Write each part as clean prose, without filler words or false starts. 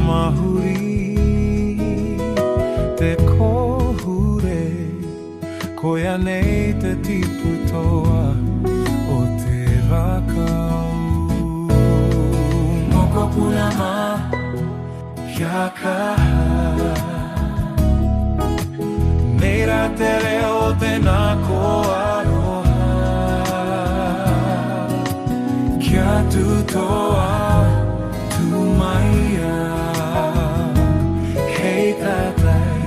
mahuri te kohure koia nei te tipu toa o te rakau. Moko pulama kia kaha Neira te reo te nako aroha Kia tutoa Maia, hei tatai,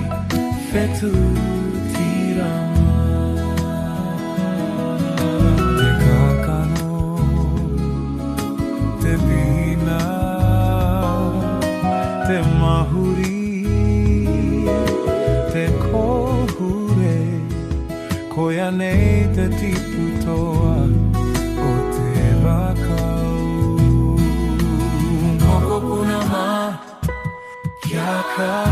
fetu tirama Te kakano, te pina, te mahuri, te kohure Koia nei te tipu toa o te rakau Kia ka